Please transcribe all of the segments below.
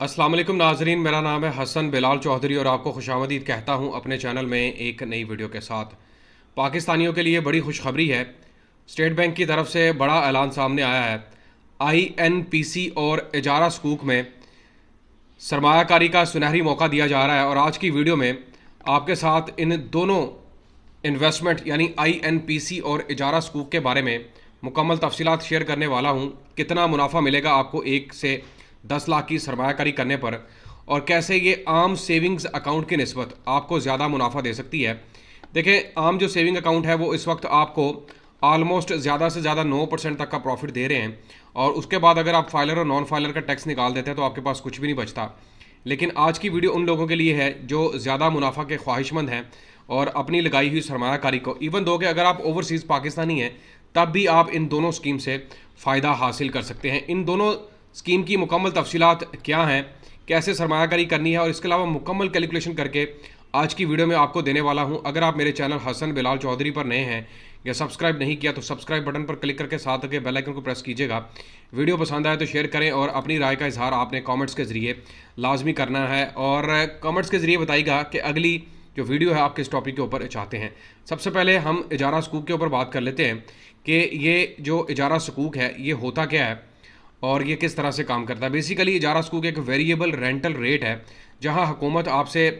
अस्सलाम वालेकुम नाजरीन, मेरा नाम है हसन बिलाल चौधरी और आपको खुशामदीद कहता हूँ अपने चैनल में एक नई वीडियो के साथ। पाकिस्तानियों के लिए बड़ी खुशखबरी है। स्टेट बैंक की तरफ से बड़ा ऐलान सामने आया है। INPC और इजारा सकूक में सरमायाकारी का सुनहरी मौका दिया जा रहा है और आज की वीडियो में आपके साथ इन दोनों इन्वेस्टमेंट यानी INPC और इजारा सकूक के बारे में मुकम्मल तफसीलात शेयर करने वाला हूँ। कितना मुनाफा मिलेगा आपको 1 से 10 लाख की सरमायाकारी करने पर और कैसे ये आम सेविंग्स अकाउंट की निस्बत आपको ज़्यादा मुनाफा दे सकती है। देखें, आम जो सेविंग अकाउंट है वो इस वक्त आपको ऑलमोस्ट ज़्यादा से ज़्यादा 9% तक का प्रॉफिट दे रहे हैं और उसके बाद अगर आप फाइलर और नॉन फाइलर का टैक्स निकाल देते हैं तो आपके पास कुछ भी नहीं बचता। लेकिन आज की वीडियो उन लोगों के लिए है जो ज़्यादा मुनाफा के ख्वाहिशमंद हैं और अपनी लगाई हुई सरमायाकारी को इवन दो कि अगर आप ओवरसीज़ पाकिस्तानी हैं तब भी आप इन दोनों स्कीम से फ़ायदा हासिल कर सकते हैं। इन दोनों स्कीम की मुकम्मल तफसीलात क्या हैं, कैसे सरमायाकारी करनी है और इसके अलावा मुकम्मल कैलकुलेशन करके आज की वीडियो में आपको देने वाला हूं। अगर आप मेरे चैनल हसन बिलाल चौधरी पर नए हैं या सब्सक्राइब नहीं किया तो सब्सक्राइब बटन पर क्लिक करके साथ के बेल आइकन को प्रेस कीजिएगा। वीडियो पसंद आए तो शेयर करें और अपनी राय का इजहार आपने कमेंट्स के ज़रिए लाजमी करना है और कमेंट्स के ज़रिए बताइएगा कि अगली जो वीडियो है आप किस टॉपिक के ऊपर चाहते हैं। सबसे पहले हम इजारा सकूक के ऊपर बात कर लेते हैं कि ये जो इजारा सकूक है ये होता क्या है और ये किस तरह से काम करता है। बेसिकली इजारा सकूक एक वेरिएबल रेंटल रेट है जहां हुकूमत आपसे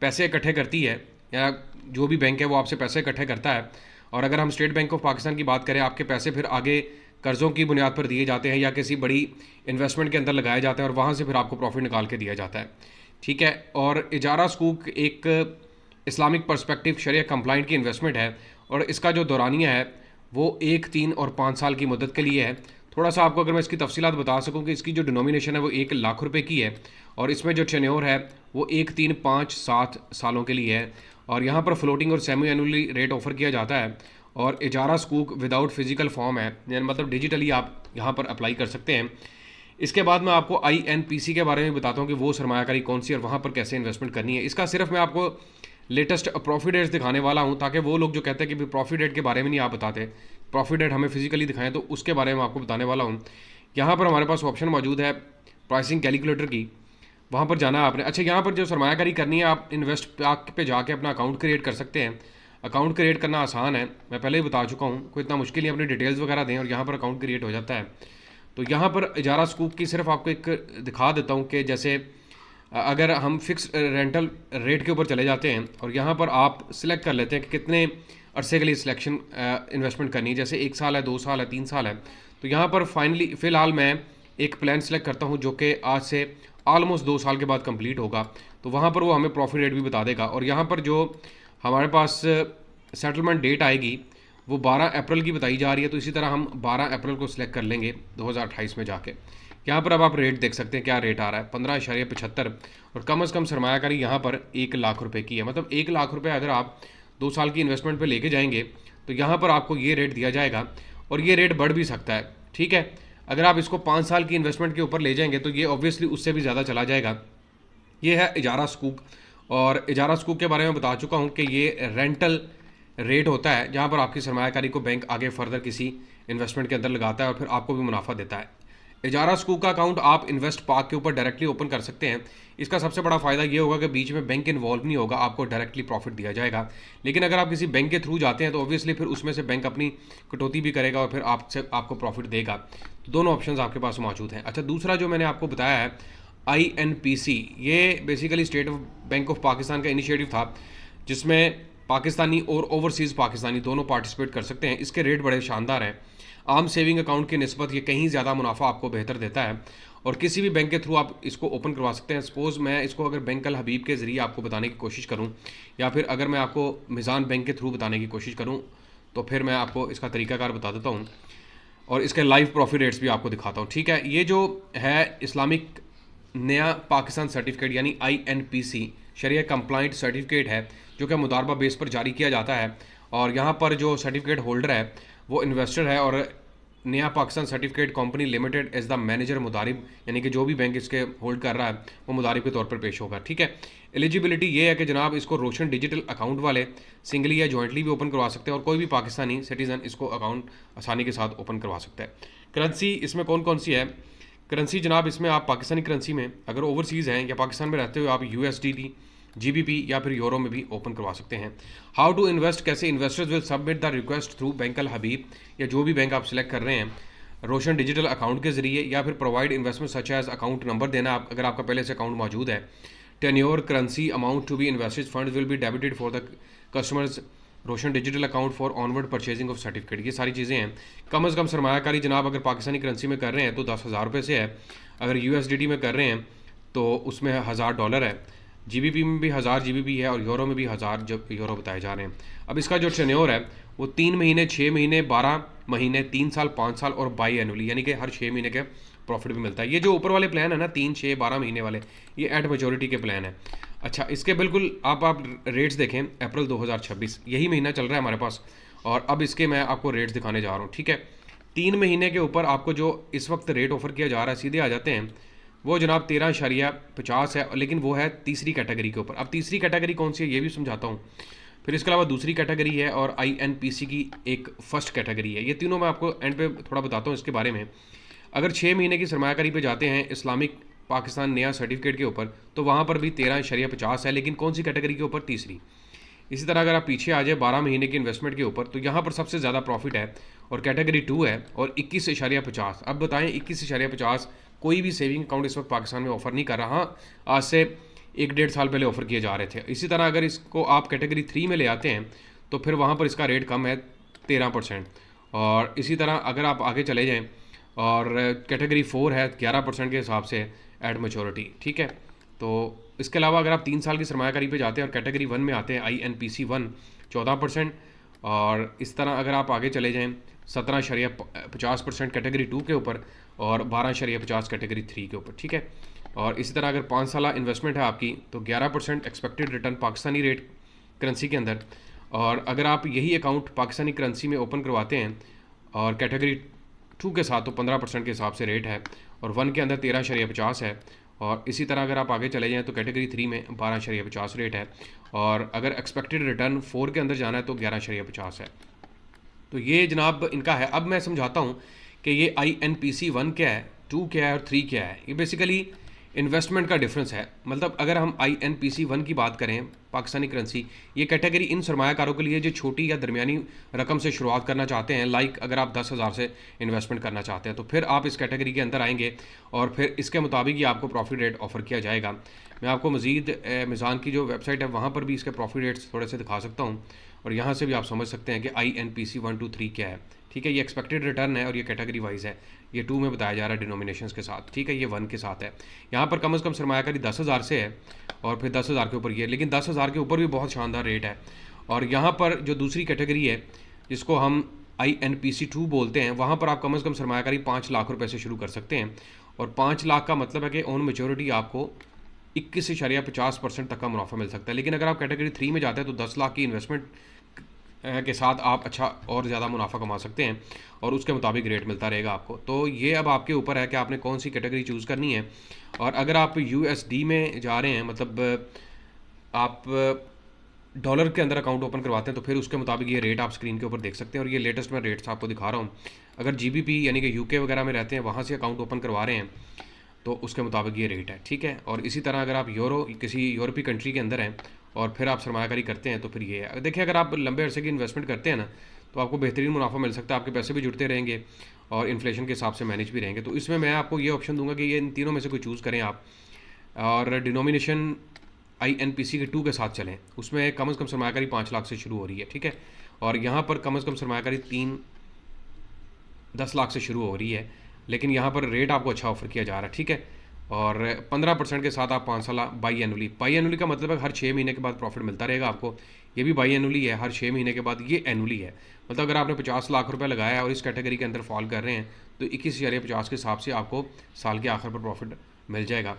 पैसे इकट्ठे करती है या जो भी बैंक है वो आपसे पैसे इकट्ठे करता है और अगर हम स्टेट बैंक ऑफ पाकिस्तान की बात करें आपके पैसे फिर आगे कर्ज़ों की बुनियाद पर दिए जाते हैं या किसी बड़ी इन्वेस्टमेंट के अंदर लगाए जाते हैं और वहाँ से फिर आपको प्रॉफिट निकाल के दिया जाता है। ठीक है, और इजारा सकूक एक इस्लामिक पर्सपेक्टिव शरिया कंप्लाइंट की इन्वेस्टमेंट है और इसका जो दौरानिया है वो 1, 3 और 5 साल की मुद्दत के लिए है। थोड़ा सा आपको अगर मैं इसकी तफसीलात बता सकूं कि इसकी जो डिनोमिनेशन है वो 1 लाख रुपए की है और इसमें जो टेन्योर है वो 1, 3, 5, 7 सालों के लिए है और यहाँ पर फ्लोटिंग और सेमी एनुअली रेट ऑफर किया जाता है और इजारा सकूक विदाउट फिजिकल फॉर्म है, यानी मतलब डिजिटली आप यहाँ पर अप्लाई कर सकते हैं। इसके बाद मैं आपको INPC के बारे में बताता हूँ कि वो सरमायाकारी कौन सी और वहाँ पर कैसे इन्वेस्टमेंट करनी है। इसका सिर्फ मैं आपको लेटेस्ट प्रॉफिट रेट्स दिखाने वाला हूँ ताकि वो लोग जो कहते हैं कि प्रॉफिट रेट के बारे में नहीं आप बताते, प्रॉफिट रेट हमें फिजिकली दिखाएं, तो उसके बारे में आपको बताने वाला हूँ। यहाँ पर हमारे पास ऑप्शन मौजूद है प्राइसिंग कैलकुलेटर की, वहाँ पर जाना है आपने। अच्छा, यहाँ पर जो सरमायाकारी करनी है आप इन्वेस्ट पैक पे जाके अपना अकाउंट क्रिएट कर सकते हैं। अकाउंट क्रिएट करना आसान है, मैं पहले ही बता चुका हूँ, कोई इतना मुश्किल नहीं, अपनी डिटेल्स वगैरह दें और यहाँ पर अकाउंट क्रिएट हो जाता है। तो यहाँ पर इजारा सकूक की सिर्फ आपको एक दिखा देता हूँ कि जैसे अगर हम फिक्स रेंटल रेट के ऊपर चले जाते हैं और यहाँ पर आप सिलेक्ट कर लेते हैं कि कितने अरसे के लिए सिलेक्शन इन्वेस्टमेंट करनी है, जैसे 1 साल है, 2 साल है, 3 साल है, तो यहाँ पर फाइनली फ़िलहाल मैं एक प्लान सेलेक्ट करता हूँ जो कि आज से ऑलमोस्ट 2 साल के बाद कंप्लीट होगा। तो वहाँ पर वो हमें प्रॉफिट रेट भी बता देगा और यहाँ पर जो हमारे पास सेटलमेंट डेट आएगी वो 12 अप्रैल की बताई जा रही है। तो इसी तरह हम 12 अप्रैल को सिलेक्ट कर लेंगे 2028 में जाके। यहाँ पर अब आप रेट देख सकते हैं क्या रेट आ रहा है, 15.75 और कम से कम सरमायाकारी यहाँ पर 1 लाख रुपए की है। मतलब 1 लाख रुपए अगर आप 2 साल की इन्वेस्टमेंट पे लेके जाएंगे तो यहाँ पर आपको ये रेट दिया जाएगा और ये रेट बढ़ भी सकता है। ठीक है, अगर आप इसको 5 साल की इन्वेस्टमेंट के ऊपर ले जाएंगे तो ये ऑब्वियसली उससे भी ज़्यादा चला जाएगा। ये है इजारा सकूक और इजारा सकूक के बारे में बता चुका हूँ कि ये रेंटल रेट होता है जहाँ पर आपकी सरमायाकारी को बैंक आगे फर्दर किसी इन्वेस्टमेंट के अंदर लगाता है और फिर आपको भी मुनाफा देता है। इजारा सकूक का अकाउंट आप इन्वेस्ट पाक के ऊपर डायरेक्टली ओपन कर सकते हैं। इसका सबसे बड़ा फ़ायदा ये होगा कि बीच में बैंक इन्वॉल्व नहीं होगा, आपको डायरेक्टली प्रॉफिट दिया जाएगा। लेकिन अगर आप किसी बैंक के थ्रू जाते हैं तो ऑब्वियसली फिर उसमें से बैंक अपनी कटौती भी करेगा और फिर आपको प्रॉफिट देगा। तो दोनों ऑप्शंस आपके पास मौजूद हैं। अच्छा, दूसरा जो मैंने आपको बताया है INPC, ये basically state bank of Pakistan का इनिशिएटिव था जिसमें पाकिस्तानी और ओवरसीज़ पाकिस्तानी दोनों पार्टिसिपेट कर सकते हैं। इसके रेट बड़े शानदार हैं, आम सेविंग अकाउंट की निस्बत ये कहीं ज़्यादा मुनाफा आपको बेहतर देता है और किसी भी बैंक के थ्रू आप इसको ओपन करवा सकते हैं। सपोज़ मैं इसको अगर बैंक अल हबीब के ज़रिए आपको बताने की कोशिश करूं या फिर अगर मैं आपको मिज़ान बैंक के थ्रू बताने की कोशिश करूं तो फिर मैं आपको इसका तरीकाकार बता देता हूं और इसके लाइव प्रॉफिट रेट्स भी आपको दिखाता हूं। ठीक है, ये जो है इस्लामिक नया पाकिस्तान सर्टिफिकेट यानी INPC शरिया कंप्लाइंट सर्टिफिकेट है जो कि मुदारबा बेस पर जारी किया जाता है और यहाँ पर जो सर्टिफिकेट होल्डर है वो इन्वेस्टर है और नया Pakistan certificate company limited as the manager मुदारिब, यानी कि जो भी बैंक इसके होल्ड कर रहा है वो मुदारिब के तौर पर पेश होगा। ठीक है, एलिजिबिलिटी ये है कि जनाब इसको रोशन डिजिटल अकाउंट वाले सिंगली या जॉइंटली भी ओपन करवा सकते हैं और कोई भी पाकिस्तानी सिटीज़न इसको अकाउंट आसानी के साथ ओपन करवा सकता है। करेंसी इसमें कौन कौन सी है करेंसी जनाब, इसमें आप पाकिस्तानी करेंसी में अगर ओवरसीज़ हैं या पाकिस्तान में रहते हुए आप USDT, GBP या फिर यूरो में भी ओपन करवा सकते हैं। हाउ टू इन्वेस्ट, कैसे investors will submit the request through bank Al Habib, या जो भी बैंक आप सिलेक्ट कर रहे हैं रोशन डिजिटल अकाउंट के जरिए, या फिर provide investment such as account number देना अगर आपका पहले से अकाउंट मौजूद है। Tenure, currency, amount to be invested, fund will be debited for the customers Roshan digital account for onward purchasing of certificate. ये सारी चीज़ें हैं। कम अज़ कम सरमायाकारी जनाब अगर पाकिस्तानी करेंसी में कर रहे हैं तो 10,000 रुपये से है। अगर USDT में कर रहे हैं तो उसमें $1,000 है। GBP में भी 1000 GBP है और यूरो में भी 1000 जब यूरो बताए जा रहे हैं। अब इसका जो टेन्योर है वो 3 महीने, 6 महीने, 12 महीने, 3 साल, 5 साल और बाई एनुअली, यानी कि हर 6 महीने के प्रॉफिट भी मिलता है। ये जो ऊपर वाले प्लान है ना 3, 6, 12 महीने वाले, ये एट मेच्योरिटी के प्लान है। अच्छा, इसके बिल्कुल आप रेट्स देखें, अप्रैल 2026 यही महीना चल रहा है हमारे पास, और अब इसके मैं आपको रेट्स दिखाने जा रहा हूँ। ठीक है, 3 महीने के ऊपर आपको जो इस वक्त रेट ऑफर किया जा रहा है, सीधे आ जाते हैं, वो जनाब 13.50 है, लेकिन वो है तीसरी कैटेगरी के ऊपर। अब तीसरी कैटेगरी कौन सी है ये भी समझाता हूँ। फिर इसके अलावा दूसरी कैटेगरी है और INPC की एक फर्स्ट कैटेगरी है। ये तीनों मैं आपको एंड पे थोड़ा बताता हूँ इसके बारे में। अगर 6 महीने की सरमायाकारी पे जाते हैं इस्लामिक पाकिस्तान नया सर्टिफिकेट के ऊपर, तो वहाँ पर भी 13.50 है, लेकिन कौन सी कैटेगरी के ऊपर? तीसरी। इसी तरह अगर आप पीछे आ जाए 12 महीने की इन्वेस्टमेंट के ऊपर, तो यहाँ पर सबसे ज़्यादा प्रॉफिट है और कैटेगरी 2 है और 21.50। अब बताएं 21.50 कोई भी सेविंग अकाउंट इस वक्त पाकिस्तान में ऑफर नहीं कर रहा। आज से 1-1.5 साल पहले ऑफर किए जा रहे थे। इसी तरह अगर इसको आप कैटेगरी 3 में ले आते हैं तो फिर वहाँ पर इसका रेट कम है 13%। और इसी तरह अगर आप आगे चले जाएँ और कैटेगरी 4 है 11% के हिसाब से एट मेच्योरिटी। ठीक है, तो इसके अलावा अगर आप 3 साल की सरमायाकारी पे जाते हैं और कैटेगरी 1 में आते हैं INPC 1 14%। और इस तरह अगर आप आगे चले जाएँ 17.50% कैटेगरी 2 के ऊपर और 12.50 कैटेगरी 3 के ऊपर। ठीक है, और इसी तरह अगर 5 साल इन्वेस्टमेंट है आपकी तो 11% expected return Pakistani rate currency के अंदर। और अगर आप यही अकाउंट पाकिस्तानी करेंसी में ओपन करवाते हैं और कैटेगरी 2 के साथ तो 15% के हिसाब से रेट है और 1 के अंदर 13.50 है। और इसी तरह अगर आप आगे चले जाएँ तो कैटेगरी 3 में 12.50 रेट है और अगर एक्सपेक्टेड रिटर्न 4 के अंदर जाना है तो 11.50 है। तो ये जनाब इनका है। अब मैं समझाता हूँ कि ये INPC 1 क्या है, 2 क्या है और 3 क्या है। ये बेसिकली इन्वेस्टमेंट का डिफरेंस है। मतलब अगर हम INPC 1 की बात करें पाकिस्तानी करेंसी, ये कैटेगरी इन सरमायाकारों के लिए जो छोटी या दरमियानी रकम से शुरुआत करना चाहते हैं, लाइक अगर आप 10,000 से इन्वेस्टमेंट करना चाहते हैं तो फिर आप इस कैटेगरी के अंदर आएंगे और फिर इसके मुताबिक ही आपको प्रॉफिट रेट ऑफर किया जाएगा। मैं आपको मज़ीद मिज़ान की जो वेबसाइट है वहाँ पर भी इसके प्रॉफिट रेट्स थोड़े से दिखा सकता हूँ और यहाँ से भी आप समझ सकते हैं कि INPC 1, 2, 3 क्या है। ठीक है, ये एक्सपेक्टेड रिटर्न है और ये कैटेगरी वाइज है। ये 2 में बताया जा रहा है डिनोमिनेशंस के साथ। ठीक है, ये 1 के साथ है। यहाँ पर कम से कम सरमायाकारी 10,000 से है और फिर 10,000 के ऊपर ये, लेकिन 10,000 के ऊपर भी बहुत शानदार रेट है। और यहाँ पर जो दूसरी कैटेगरी है जिसको हम INPC 2 बोलते हैं, वहाँ पर आप कम से कम सरमायाकारी 5 लाख रुपये से शुरू कर सकते हैं। और 5 लाख का मतलब है कि ऑन मेच्योरिटी आपको 21.50% तक का मुनाफा मिल सकता है। लेकिन अगर आप कैटेगरी 3 में जाते हैं तो 10 लाख की इन्वेस्टमेंट के साथ आप अच्छा और ज़्यादा मुनाफा कमा सकते हैं और उसके मुताबिक रेट मिलता रहेगा आपको। तो ये अब आपके ऊपर है कि आपने कौन सी कैटेगरी चूज़ करनी है। और अगर आप USD में जा रहे हैं, मतलब आप डॉलर के अंदर अकाउंट ओपन करवाते हैं, तो फिर उसके मुताबिक ये रेट आप स्क्रीन के ऊपर देख सकते हैं और ये लेटेस्ट मैं रेट्स आपको दिखा रहा हूँ। अगर GBP यानी कि UK वगैरह में रहते हैं, वहाँ से अकाउंट ओपन करवा रहे हैं तो उसके मुताबिक ये रेट है। ठीक है, और इसी तरह अगर आप किसी यूरोपीय कंट्री के अंदर हैं और फिर आप सरमायाकारी करते हैं तो फिर ये है। देखिए, अगर आप लंबे अरसे की इन्वेस्टमेंट करते हैं ना तो आपको बेहतरीन मुनाफा मिल सकता है, आपके पैसे भी जुड़ते रहेंगे और इन्फ्लेशन के हिसाब से मैनेज भी रहेंगे। तो इसमें मैं आपको ये ऑप्शन दूंगा कि ये इन तीनों में से कोई चूज़ करें आप, और डिनोमिनेशन INPC के 2 के साथ चलें। उसमें कम से कम सरमायाकारी 5 लाख से शुरू हो रही है। ठीक है, और यहाँ पर कम से कम सरमायाकारी 10 लाख से शुरू हो रही है, लेकिन यहाँ पर रेट आपको अच्छा ऑफर किया जा रहा है। ठीक है, और 15% के साथ आप 5 साल बाई एनुअली का मतलब है हर 6 महीने के बाद प्रॉफिट मिलता रहेगा आपको। ये भी बाई एनुअली है, हर 6 महीने के बाद। ये एनुअली है, मतलब अगर आपने 50 लाख रुपए लगाया और इस कैटेगरी के अंदर फॉल कर रहे हैं तो 21.50 के हिसाब से आपको साल के आखिर पर प्रॉफिट मिल जाएगा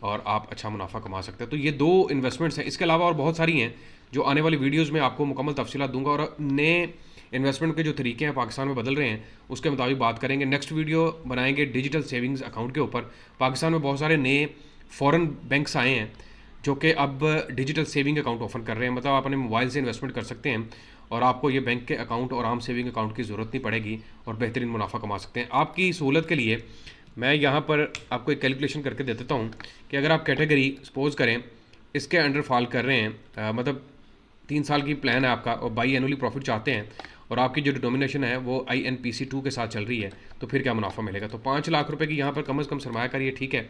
और आप अच्छा मुनाफा कमा सकते हैं। तो ये 2 इन्वेस्टमेंट्स हैं। इसके अलावा और बहुत सारी हैं जो आने वाली वीडियोज़ में आपको मुकम्मल तफसीलात दूंगा और नए इन्वेस्टमेंट के जो तरीके हैं पाकिस्तान में बदल रहे हैं उसके मुताबिक बात करेंगे। नेक्स्ट वीडियो बनाएंगे डिजिटल सेविंग्स अकाउंट के ऊपर। पाकिस्तान में बहुत सारे नए फ़ॉरेन बैंक्स आए हैं जो कि अब डिजिटल सेविंग अकाउंट ऑफर कर रहे हैं, मतलब आप अपने मोबाइल से इन्वेस्टमेंट कर सकते हैं और आपको ये बैंक के अकाउंट और आम सेविंग अकाउंट की ज़रूरत नहीं पड़ेगी और बेहतरीन मुनाफा कमा सकते हैं। आपकी सहूलत के लिए मैं यहाँ पर आपको एक कैलकुलेशन करके दे देता हूँ कि अगर आप कैटेगरी सपोज करें इसके अंडर फॉल कर रहे हैं, मतलब 3 साल की प्लान है आपका और बाई एनुअली प्रॉफिट चाहते हैं और आपकी जो डिनोमिनेशन है वो INPC2 के साथ चल रही है, तो फिर क्या मुनाफा मिलेगा। तो 5 लाख रुपए की यहाँ पर कम से कम सरमायाकारी है, ठीक है।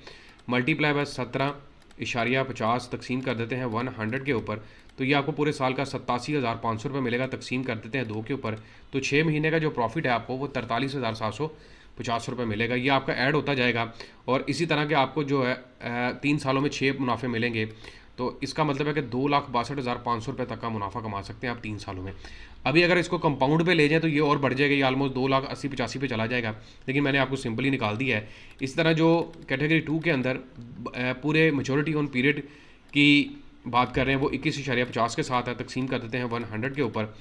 मल्टीप्लाई बाय 17.50 तकसीम कर देते हैं 100 के ऊपर, तो ये आपको पूरे साल का 87,500 रुपये मिलेगा। तकसीम कर देते हैं 2 के ऊपर, तो 6 महीने का जो प्रॉफिट है आपको वो 43,750 रुपये मिलेगा। ये आपका ऐड होता जाएगा और इसी तरह के आपको जो है 3 सालों में 6 मुनाफे मिलेंगे। तो इसका मतलब है कि 2,62,500 रुपये तक का मुनाफा कमा सकते हैं आप 3 सालों में। अभी अगर इसको कंपाउंड पे ले जाएं तो ये और बढ़ जाएगा, ये ऑलमोस्ट 2,80,85 पे चला जाएगा, लेकिन मैंने आपको सिंपली निकाल दिया है। इस तरह जो कैटेगरी 2 के अंदर पूरे मेच्योरिटी ऑन पीरियड की बात कर रहे हैं वो 21.50 के साथ है, तकसीम कर देते हैं 100 के ऊपर,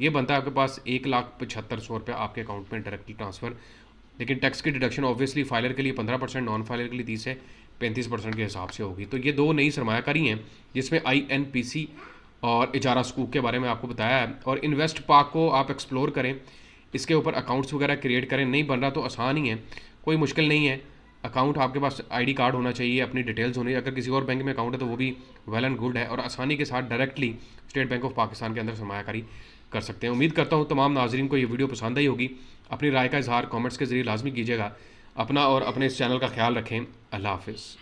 ये बनता है आपके पास 1,75,100 रुपये आपके अकाउंट में डायरेक्टली ट्रांसफ़र। लेकिन टैक्स की डिडक्शन ऑब्वियसली फाइलर के लिए 15%, नॉन फाइलर के लिए 30 से 35% के हिसाब से होगी। तो ये 2 नई सरमायाकारी हैं जिसमें INPC और इजारा स्कूक के बारे में आपको बताया है। और इन्वेस्ट पाक को आप एक्सप्लोर करें, इसके ऊपर अकाउंट्स वगैरह क्रिएट करें। नहीं बन रहा तो आसान ही है, कोई मुश्किल नहीं है। अकाउंट आपके पास ID कार्ड होना चाहिए, अपनी डिटेल्स होनी, अगर किसी और बैंक में अकाउंट है तो वो भी वेल एंड गुड है, और आसानी के साथ directly state bank of Pakistan के अंदर सरमायाकारी कर सकते हैं। उम्मीद करता हूँ तमाम नाजरीन को ये वीडियो पसंद आई होगी। अपनी राय का इजहार कमेंट्स के ज़रिए लाजमी कीजिएगा। अपना और अपने इस चैनल का ख्याल रखें। अल्लाह हाफिज़।